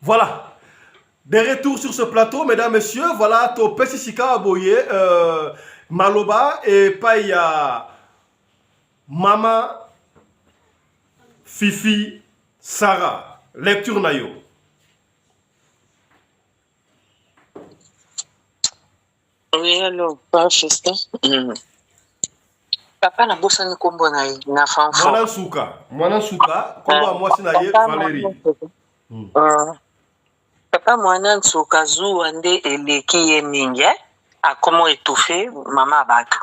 Voilà. De retour sur ce plateau, mesdames, messieurs, voilà, to Sika Aboye, Maloba et Paya Mama Fifi Sarah. Lecture Nayo. Oui, alors, pas festa. Papa na bosa ni kombo na ye na fanfo. Mwana Nsuka, kombo a mwasi na ye Valérie. Papa mwana Nsuka zuwa nde eleki ye mingi, akomo étouffé mama bato.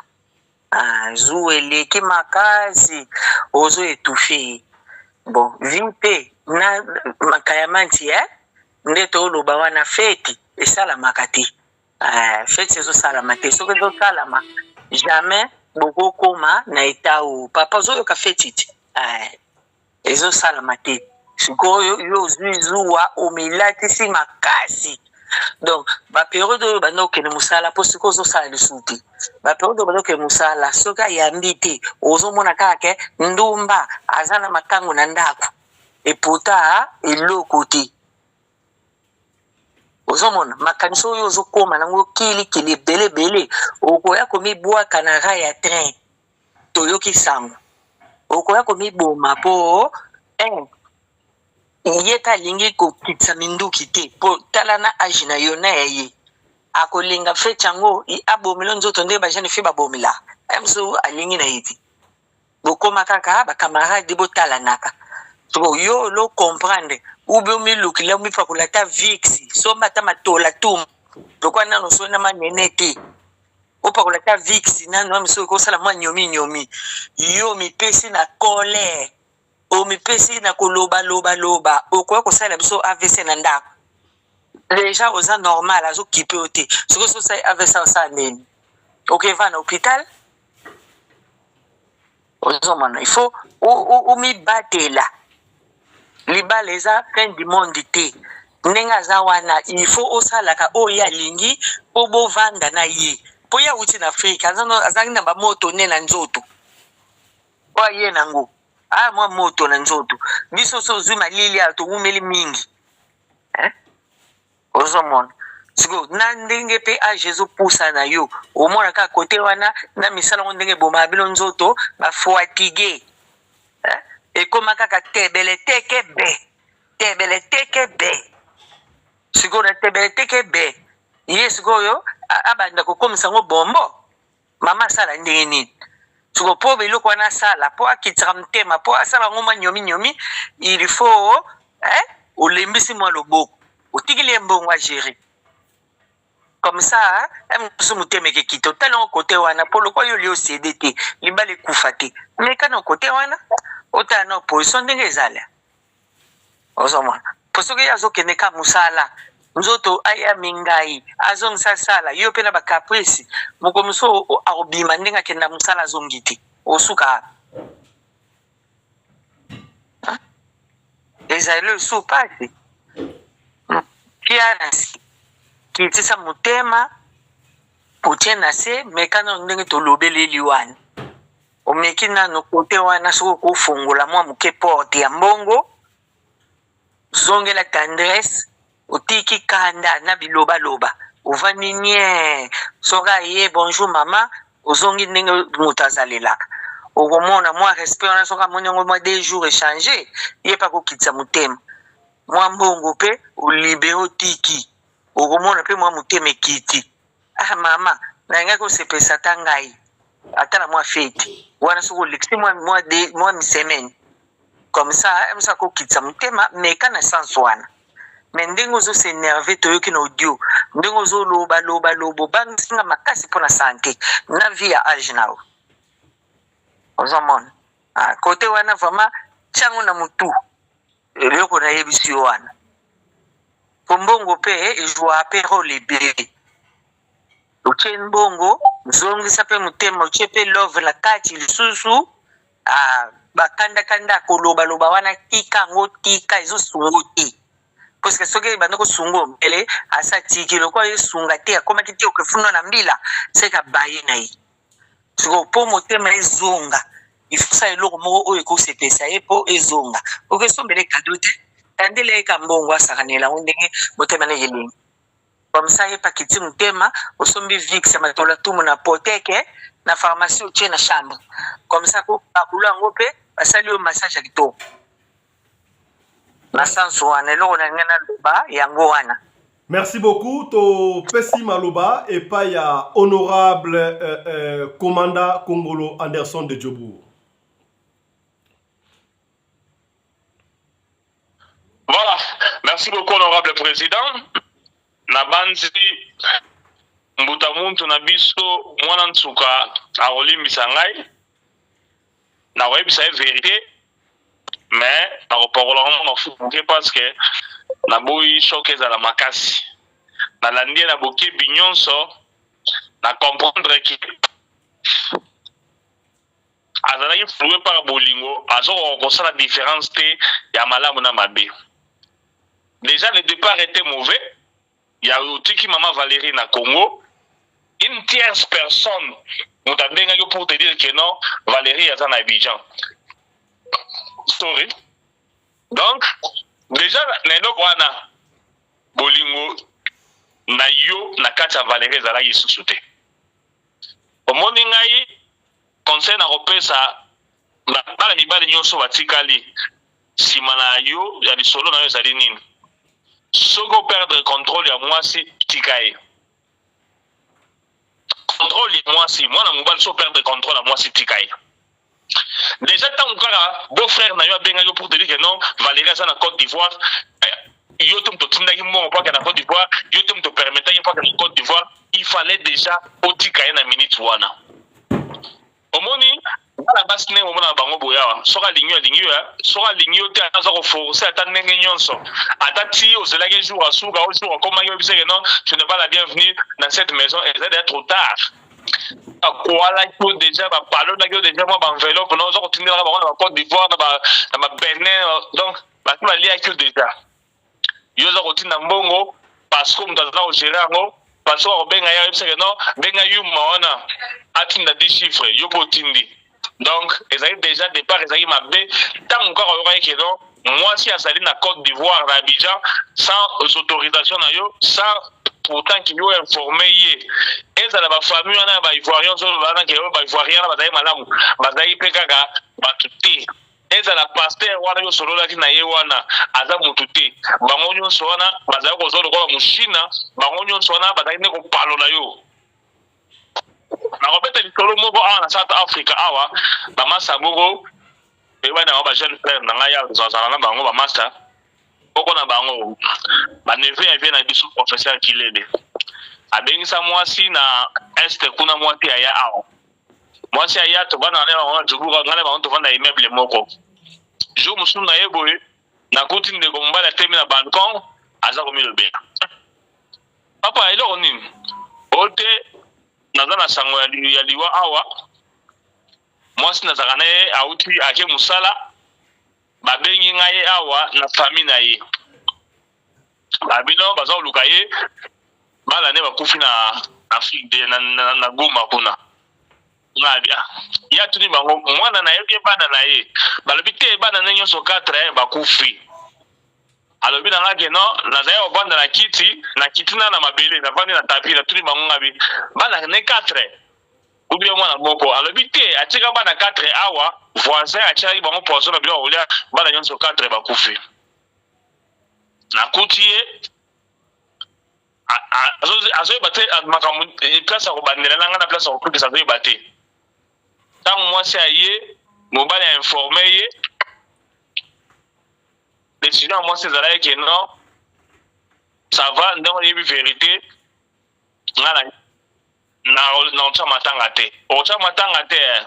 Zuwa eleki makasi, ozo étouffé. Bon, vimpe na makayamanti nde to loba wana feti esala makati. Feti ezo salama te, soki ezo salama jamais boko koma na eta o papa zo yoka feti ti ezo salama te sikoyo yo ozwi zuwa omilatisi makasi. Donc baperiode oyo banda okende mosala mpo sikoyo ozosala lisusu te, baperiode oyo banda okende mosala soki ayambi te ozomona kaka ke ndumba aza na makango na ndako epota eloko te. Ozomona makanisi oyo ozokoma nango kilikili ebelebele okoya komibwaka na ra ya train toyoki sango, okoya komiboma mpo ye ta alingi kokitisa minduki te mpo tala na age na yo na ya ye akolinga feti yango abomela nzoto nde bajane fe babomela mosu alingi na ye te. Bokoma kaka bakamarade botalanaka so yo lo comprendre ube omilukila omipakola ta vixi somba ta matola tumu lokwa nano so na manene te opakola ta vixi nano miso ekosala mwa nyomi yo mipesi na colère omipesi na koloba okoya kosala biso AVC na ndako déjà oza normal azokipe yo te soki ososali AVC osala nini okeva na hôpital. Ozomona il faut omibatela libala eza fin du monde te ndenge aza wana il faut osalaka oyo alingi mpo bovanda na ye mpo ye awuti na afrika azangi na bamoto ne na nzoto oyo aye nango mwa moto na nzoto biso so ozwi malili ayo towumeli mingi ozomona siko na ndenge mpe age ezopusa na yo omona kaka kote wana na misala ngo ndenge ebomaka bino nzoto bafatige ekoma kaka tebele teke be sikoyo na tebele teke be ye sikoyo abanda kokomisa ngo bombo mama asala ndenge nini siko mpo biloko wana asala mpo akitisaka motema mpo asala ngo mwa nyomi il faut olembisi mwa loboko otikili ye mbongo agere comme ça mosu motema ekekita otali ngo kote wana mpo lokwa yo liosede te libala ekufa te meka na kote wana otala na opposition ndenge ezala ozomona mpo soki azokende ka mosala nzoto aya mingai azongisa sala yo mpe na bacaprice moko mosu akobima ndenge akenda mosala azongi te osuka ezali osu pasi kia na si kitisa motema otie na se meka na ndenge tolobeleli wana omeki nano kote wana soki okofungola mwa moke porte ya mbongo zongela tendresse otiki kanda na bilobaloba ovandi nie soki aye bonjour mama ozongi ndenge moto azalelaka okomona mwa respect wana soki amoni yango mwa 2 jours échange ye mpe akokitisa motema mwa mbongo mpe olibere otiki okomona mpe mwa motema ekiti mama nayangaki osepesa ta ngai ata na mwa fete wana soki olekisi mwa misemaine comme ça mosu akokitisa motema meka na sens wana me ndenge ozosenerve toyoki na audio ndenge ozoloba obangisinga makasi mpo na sante na vie ya age nao ozomona kote wana vraiment tiango na motu eloko nayebisi yo wana po mbongo mpe ejwa mpe role ebele otie mbongo zongisa mpe motema otie mpe love na kati lisusu bakandakanda kolobaloba wana tika yango tika ezosungo te parce soki ebanda kosunga ombele asa tiki lokwa esunga te akomaki te okefuna na mbila seka baye na ye siko mpo motema ezonga ifusa eloko moko oyo ekosepesa ye mpo ezonga okesombele kado te tandile ka mbongo asakanela ndenge motema na yelingi comme ça ye pakiti mutema osombi vix matola tumu na poteke na pharmacie otie na chambre comme ça ko bakulu yango mpe basali yo massage ya kitoko na sanso wana eloko na ngana loba yango wana. Merci beaucoup to Pessi Maloba et pas ya honorable commandant Congolo Anderson de Djobour. Voilà, merci beaucoup honorable président. Nabanzi mbuta muntu na biso mwana nsuka aolimbisa ngai na koyebisa ye vérité mais nakopakola ngo mafuke parce que naboyi choc ezala makasi nalandi ye na bokebi nyonso na comprendre ke azalaki flue par bolingo azokoko kosala différence te ya malamu na mabe. Déjà le départ était mauvais. Il y a eu maman Valérie na Congo. Une tierce personne nous a dit pour te dire que non, Valérie est en Abidjan. Sorry. Donc, déjà, Nendo Wana Bolingo na yo na kacha Valérie Zala Yisusoute. Au monde ngai conseil na repesa bala mibale nyonso batikali simana yo ya lisolo na yo ezali nini. Soko perdre contrôle ya mwasi tikaye. Contrôle ya mwasi, moi na mobile so perdre contrôle ya mwasi tikaye. Déjà tant kaka beau frère na yo benga yo pour te dire que non, Valérie ça na Côte d'Ivoire, yo tum to tinda ki mo pa na Côte d'Ivoire, yo tum to permettre yo pa na Côte d'Ivoire, il fallait déjà au tikaye na minute wana. Omoni la base ne omona bango boya soka linyo soka linyo te aza ko forcer ata ndenge nyonso ata ti ozela ke jour asuka au jour comme yo bisé que non je n'ai pas la bienvenue dans cette maison et c'est trop tard quoi là tout déjà ba palo na yo déjà moi ba enveloppe non zo ko tindela ba na Côte d'Ivoire na ba Benin donc ba tu ali ak déjà yo zo ko tinda mbongo parce que mutaza au gérer ngo parce que benga ya bisé que non benga yu maona atinda 10 chiffres yo ko tindi. Donc, ils avaient déjà départ, ils avaient mabé. Tant encore, il y a moi, si à Saline, à Côte d'Ivoire, à Abidjan, sans autorisation, sans pourtant qu'ils ont informé. Et ça, la famille, on a Ivoirien, on a Ivoirien, on a Malam, Bazaï Pekaka, Batuti. Et ça, la pasteur, on a eu solo là qui n'a eu wana, Aza Mututi. Bangonyon Swana, Bazaï Kozolo, Mouchina, Bangonyon Swana, Bazaï Neko Palonayo. Na robeta likolo moko awa na South Africa awa ba masa moko e wana ba jeune frère na ngai ya zozala na bango ba masa oko na bango ba neve ya na biso professeur Kilele abengisa mwasi na este kuna mwati ya awa mwasi ya to bana na wana tubuka ngale ba onto vanda immeuble moko jo musu na yeboye na kuti ndeko mbala temi na balcon aza komi lobe papa ilo onini ote nazana sango ya liwa awa mwasi nazaka na ye auti ake musala babengi ngai awa na famille na ye babino baza koluka ye bala ne bakufi na Afrique de na Goma kuna ngabia ya tuni bango mwana na ye ke bana na ye balobi te bana na nyonso 4 bakufi alobi na ngake no nazaya obanda na kiti na mabele na vandi na tapi na tuni bango ngabi bana ne 4 ubi mwana moko alobi te atika bana 4 awa voisin achaki bango poso na bilo olia bana nyonso 4 bakufi na kutie azoyi bate makambo place ko bandela nanga na place ko kukisa azoyi bate tango mwasi aye mobali a informé ye décision moi c'est là que non ça va dans les vérité na cha matanga te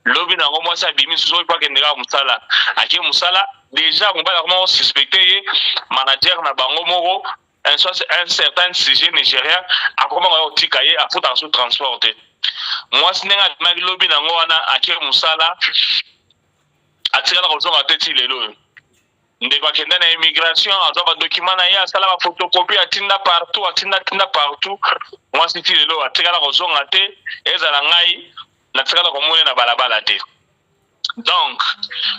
lobi na moi ça bimi sous pas que ndeka musala ake musala déjà on va comment suspecter ye manager na bango moko un certain sujet nigérien a comment on tikaye a faut en sous transporter moi sinenga magi lobi na ngona ake musala atikala ko zonga teti lelo ndeko akenda na immigration azo ba document na ye asala ba photocopie atinda partout moi siti lelo atikala ko zonga te ezala ngai na tikala ko mona na balabala te Donc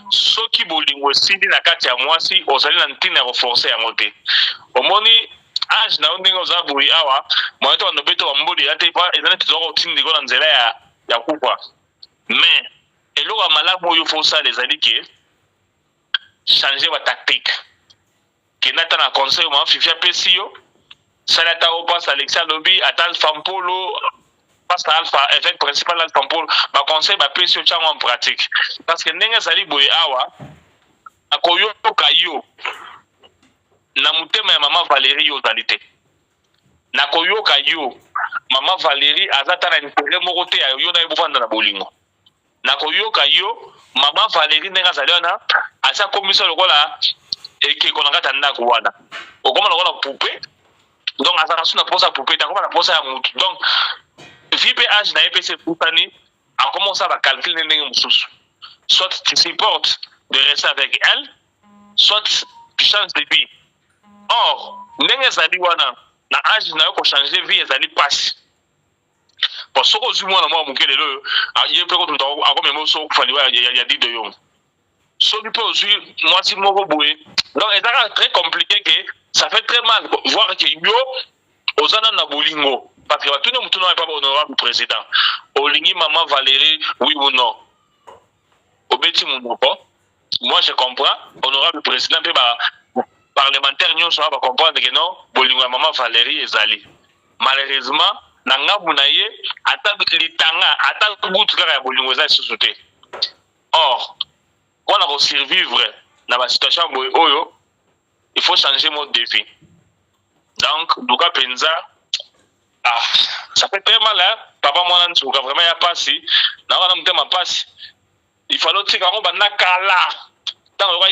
soki bolingo sidi na kati ya mwasi ozali na ntina ya koforce yango te omoni age na ndenge oza boyi awa moyeto wa nobeto wa mbodi ya te pa ezali tozoko kotindiko na nzela ya kufa mais eloko ya malamu oyo fo osala ezali ke changer ba tactique kenda ata na conseil ma fifi apesi yo sala ata opasa Alexia alobi ata Alpha Mpolo passe Alpha évêque principal Alpha Mpolo ba conseil ba pesi yo tyango en pratique parce que ndenge ezali boye awa akoyoka yo na mutema ya mama Valérie yo ozali te nakoyoka yo mama Valérie aza ta na intérêt moko te ya yo na ye bofanda na bolingo nakoyoka yo mama Valérie ndenge azali wana asa komisa lokola ekeko na kati ya ndako wana okoma lokola poupée donc azala su na posa poupée takoma na posa ya mutu donc vie pe age na ye pe se futani akoma osala bacalcul ne ndenge mosusu soit tu supportes de rester avec elle soit tu changes de vie. Or ndenge ezali wana na age na yo kochanger vie ezali pasi po soko ozwi mwana mwa moke lelo ye mpe kotunta akomema so okufaliwa ya dido yo soki mpe ozwi mwasi moko boye donc ezaka très compliqué que ça fait très mal voir que yo ozana na bolingo parce que batuni mutu na pas honorable président olingi maman Valérie oui ou non obeti munoko moi je comprends honorable président mpe ba parlementaire nyonso ba comprendre que non bolingo ya maman Valérie ezali malheureusement na ngabu na ye ata litanga ata butu kaka ya bolingo ezali susu te. Or on a survivre dans la situation oyo il faut changer mode de vie. Donc Luka Penza ça fait très mal hein papa mwana nsuka vraiment ya pasi na wana mtema pasi il fallait tika ngo bana kala tant moi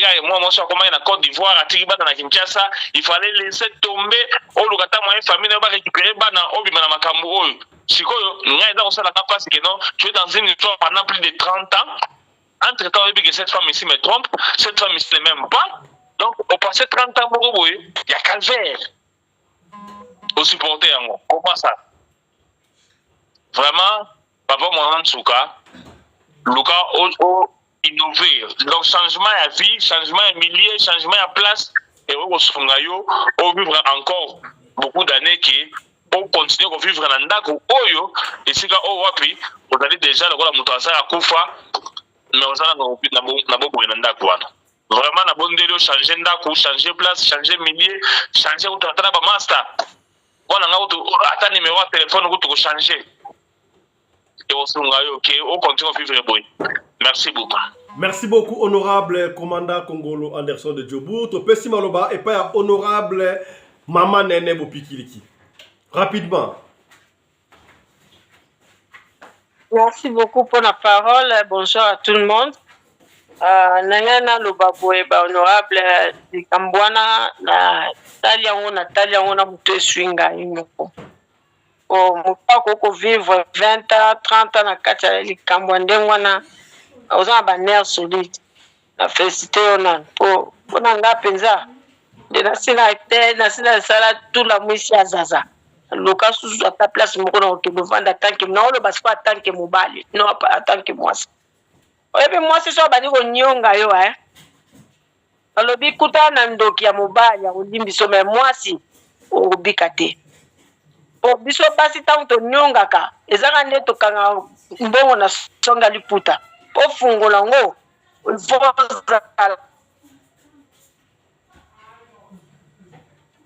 je comment na Côte d'Ivoire atiki bana na Kinshasa il fallait laisser tomber au lukata moyen famille na ba récupérer bana obima na makambo oyo sikoyo ngai za osala ka pasi que non tu es dans une histoire pendant plus de 30 ans. Entre temps, que cette femme ici me trompe, cette femme ici ne m'aime pas. Donc, au passé 30 ans, il y a calvaire. Au supporter, comment ça? Vraiment, papa Mohamed Souka, Luka, innover. Donc, changement à vie, changement à milliers, changement à place, et au Songayo, on vivre encore beaucoup d'années qui on continue à vivre dans Ndako, Oyo, et si on wapi, vous allez déjà le Moutassa à Koufa. Mais on a vraiment na bonne délire changer ndako changer place changer millier changer ou tata ba master voilà nga auto ata numéro de téléphone ou to changer et on sunga yo OK on continue à vivre boy. Merci beaucoup. Merci beaucoup honorable commandant Kongolo Anderson de Djobout to pesi maloba et pas honorable Maman Nene Bopikiliki rapidement. Merci beaucoup pour la parole. Bonjour à tout le monde. Nangana Lobaboueba, honorable de Kambouana, Talia on a muté swinga. Oh, Moupako vivre 20 ans, 30 ans na Katia Kambouandengwana, aux abaners solides. La félicité pour Nanga Penza. De Nasina Sala, tout la mouissi à Zaza. Loka sous ta place mokona otoluvanda tanke na olo basi pa tanke mobali no pa tanke mwasi oyebi mwasi so bani ko nyonga yo alobi kuta na ndoki ya mobali ya olimbi so me mwasi obika te po biso basi tanto nyonga ka ezaka nde to kanga mbongo na songa liputa po fungola ngo